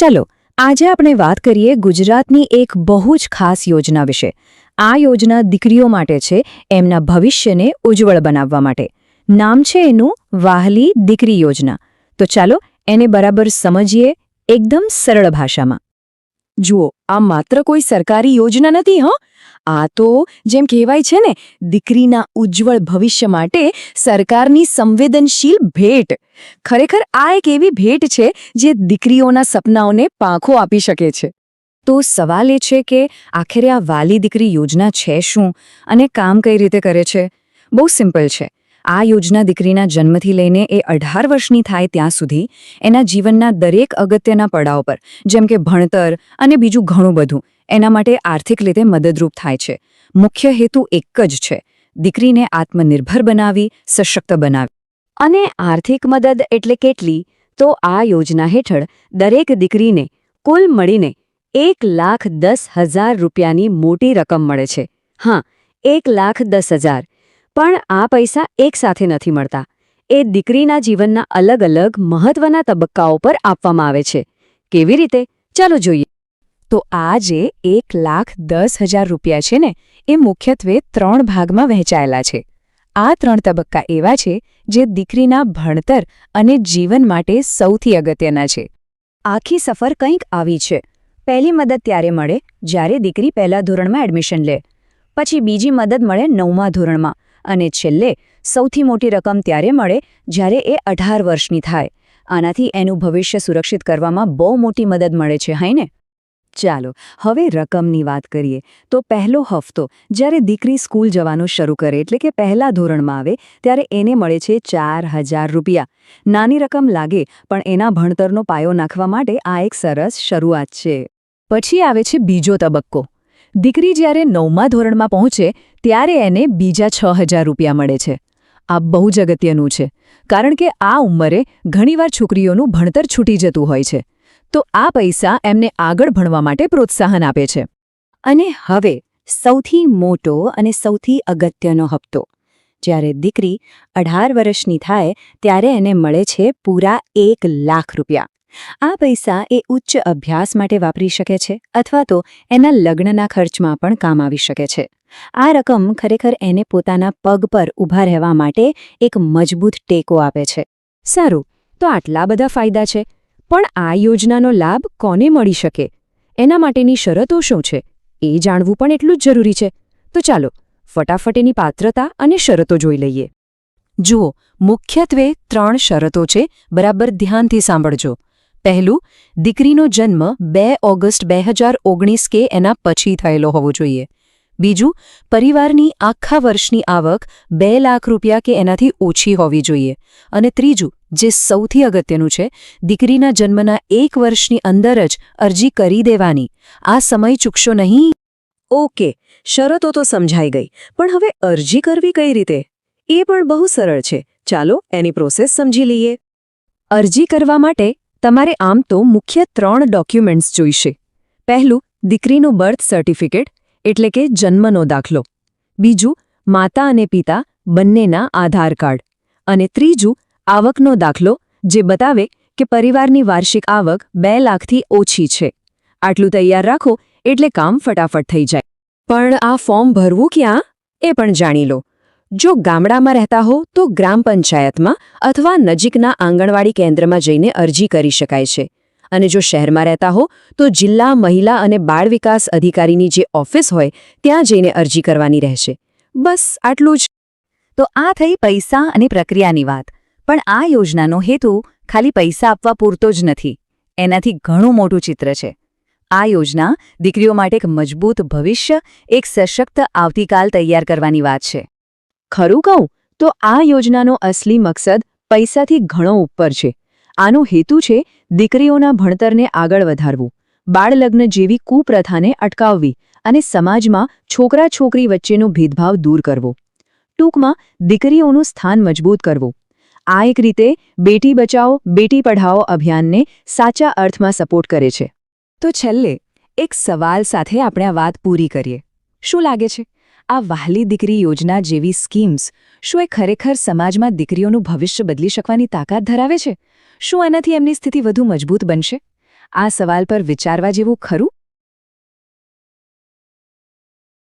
ચાલો આજે આપણે વાત કરીએ ગુજરાતની એક બહુ જ ખાસ યોજના વિશે. આ યોજના દીકરીઓ માટે છે, એમના ભવિષ્યને ઉજ્જવળ બનાવવા માટે. નામ છે એનું વ્હાલી દીકરી યોજના. તો ચાલો એને બરાબર સમજીએ એકદમ સરળ ભાષામાં. જુઓ, આ માત્ર કોઈ સરકારી યોજના નથી. આ તો જેમ કહેવાય છે ને, દીકરીના ઉજ્જવળ ભવિષ્ય માટે સરકારની સંવેદનશીલ ભેટ. ખરેખર આ એક એવી ભેટ છે જે દીકરીઓના સપનાઓને પાંખો આપી શકે છે. તો સવાલ એ છે કે આખરે આ વ્હાલી દીકરી યોજના છે શું અને કામ કઈ રીતે કરે છે? બહુ સિમ્પલ છે. આ યોજના દીકરીના જન્મથી લઈને એ 18 વર્ષની થાય ત્યાં સુધી એના જીવનના દરેક અગત્યના પડાવ પર, જેમ કે ભણતર અને બીજું ઘણું બધું, એના માટે આર્થિક રીતે મદદરૂપ થાય છે. મુખ્ય હેતુ એક જ છે: દીકરીને આત્મનિર્ભર બનાવી, સશક્ત બનાવી. અને આર્થિક મદદ એટલે કેટલી? તો આ યોજના હેઠળ દરેક દીકરીને કુલ મળીને 1,10,000 રૂપિયાની મોટી રકમ મળે છે. હા, 1,10,000. પણ આ પૈસા એકસાથે નથી મળતા. એ દીકરીના જીવનના અલગ અલગ મહત્વના તબક્કાઓ પર આપવામાં આવે છે. કેવી રીતે? ચાલો જોઈએ. તો આ જે 1,10,000 રૂપિયા છે ને, એ મુખ્યત્વે 3 ભાગમાં વહેંચાયેલા છે. આ 3 તબક્કા એવા છે જે દીકરીના ભણતર અને જીવન માટે સૌથી અગત્યના છે. આખી સફર કંઈક આવી છે. પહેલી મદદ ત્યારે મળે જ્યારે દીકરી પહેલા ધોરણમાં એડમિશન લે. પછી બીજી મદદ મળે 9મા ધોરણમાં. અને છેલ્લે સૌથી મોટી રકમ ત્યારે મળે જ્યારે એ 18 વર્ષની થાય. આનાથી એનું ભવિષ્ય સુરક્ષિત કરવામાં બહુ મોટી મદદ મળે છે, હાઈ ને? ચાલો હવે રકમની વાત કરીએ. તો પહેલો હફતો જ્યારે દીકરી સ્કૂલ જવાનું શરૂ કરે, એટલે કે પહેલા ધોરણમાં આવે, ત્યારે એને મળે છે 4,000 રૂપિયા. નાની રકમ લાગે, પણ એના ભણતરનો પાયો નાખવા માટે આ એક સરસ શરૂઆત છે. પછી આવે છે બીજો તબક્કો. દીકરી જ્યારે 9મા ધોરણમાં પહોંચે ત્યારે એને બીજા 6,000 રૂપિયા મળે છે. આ બહુ જ અગત્યનું છે, કારણ કે આ ઉંમરે ઘણીવાર છોકરીઓનું ભણતર છૂટી જતું હોય છે. તો આ પૈસા એમને આગળ ભણવા માટે પ્રોત્સાહન આપે છે. અને હવે સૌથી મોટો અને સૌથી અગત્યનો હપ્તો. જ્યારે દીકરી 18 વર્ષની થાય ત્યારે એને મળે છે પૂરા 1,00,000 રૂપિયા. આ પૈસા એ ઉચ્ચ અભ્યાસ માટે વાપરી શકે છે, અથવા તો એના લગ્નના ખર્ચમાં પણ કામ આવી શકે છે. આ રકમ ખરેખર એને પોતાના પગ પર ઊભા રહેવા માટે એક મજબૂત ટેકો આપે છે. સારું, તો આટલા બધા ફાયદા છે, પણ આ યોજનાનો લાભ કોને મળી શકે? એના માટેની શરતો શું છે? એ જાણવું પણ એટલું જ જરૂરી છે. તો ચાલો ફટાફટ એની પાત્રતા અને શરતો જોઈ લઈએ. જુઓ, મુખ્યત્વે 3 શરતો છે. બરાબર ધ્યાનથી સાંભળજો. પહેલું, દીકરીનો જન્મ 2 ઓગસ્ટ 2019 કે એના પછી થયેલો હોવો જોઈએ. બીજું, પરિવારની આખા વર્ષની આવક 2 લાખ રૂપિયા કે એનાથી ઓછી હોવી જોઈએ. અને ત્રીજું, જે સૌથી અગત્યનું છે, દીકરીના જન્મના 1 વર્ષની અંદર જ અરજી કરી દેવાની. આ સમય ચૂકશો નહીં. ઓકે, શરતો તો સમજાઈ ગઈ, પણ હવે અરજી કરવી કઈ રીતે? એ પણ બહુ સરળ છે. ચાલો એની પ્રોસેસ સમજી લઈએ. અરજી કરવા માટે તમારે આમ તો મુખ્ય 3 ડોક્યુમેન્ટ્સ જોઈશે. પહેલું, દીકરીનું બર્થ સર્ટિફિકેટ, એટલે કે જન્મનો દાખલો. બીજું, માતા અને પિતા બંનેના આધાર કાર્ડ. અને ત્રીજું, આવકનો દાખલો, જે બતાવે કે પરિવારની વાર્ષિક આવક 2 લાખથી ઓછી છે. આટલું તૈયાર રાખો એટલે કામ ફટાફટ થઈ જાય. પણ આ ફોર્મ ભરવું ક્યાં? એ પણ જાણી લો. જો ગામડામાં રહેતા હો તો ગ્રામ પંચાયતમાં અથવા નજીકના આંગણવાડી કેન્દ્રમાં જઈને અરજી કરી શકાય છે. અને જો શહેરમાં રહેતા હો તો જિલ્લા મહિલા અને બાળ વિકાસ અધિકારીની જે ઓફિસ હોય ત્યાં જઈને અરજી કરવાની રહેશે. બસ આટલું જ. તો આ થઈ પૈસા અને પ્રક્રિયાની વાત. પણ આ યોજનાનો હેતુ ખાલી પૈસા આપવા પૂરતો જ નથી. એનાથી ઘણું મોટું ચિત્ર છે. આ યોજના દીકરીઓ માટે એક મજબૂત ભવિષ્ય, એક સશક્ત આવતીકાલ તૈયાર કરવાની વાત છે. ખરું કહું તો આ યોજનાનો અસલી મકસદ પૈસાથી ઘણો ઉપર છે. આનો હેતુ છે દીકરીઓના ભણતરને આગળ વધારવું, બાળલગ્ન જેવી કુપ્રથાને અટકાવવી અને સમાજમાં છોકરા-છોકરી વચ્ચેનો ભેદભાવ દૂર કરવો. ટૂંકમાં દીકરીઓનું સ્થાન મજબૂત કરવું. આ એક રીતે બેટી બચાવો, બેટી પઢાઓ અભિયાનને સાચા અર્થમાં સપોર્ટ કરે છે. તો છેલ્લે એક સવાલ સાથે આપણે આ વાત પૂરી કરીએ. શું લાગે છે? આ વ્હાલી દીકરી યોજના જેવી સ્કીમ્સ, શું એ ખરેખર સમાજમાં દીકરીઓનું ભવિષ્ય બદલી શકવાની તાકાત ધરાવે છે? શું એનાથી એમની સ્થિતિ વધુ મજબૂત બનશે? આ સવાલ પર વિચારવા જેવું ખરું?